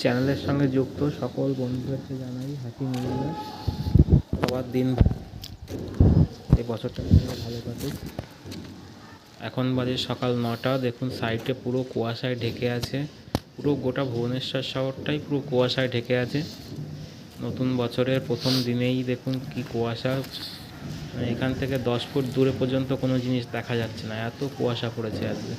চ্যানেলের সঙ্গে যুক্ত সকল বন্ধুদেরকে জানাই হ্যাপি নিউ ইয়ার। সবার দিন এই বছরটা ভালো কাটুক। এখন বাজে সকাল 9টা। দেখুন সাইডে পুরো কুয়াশায় ঢেকে আছে, পুরো গোটা ভুবনেশ্বর শহরটাই পুরো কুয়াশায় ঢেকে আছে। নতুন বছরের প্রথম দিনেই দেখুন কি কুয়াশা, এখান থেকে 10 ফুট দূরে পর্যন্ত কোনো জিনিস দেখা যাচ্ছে না, এত কুয়াশা পড়েছে আজকে।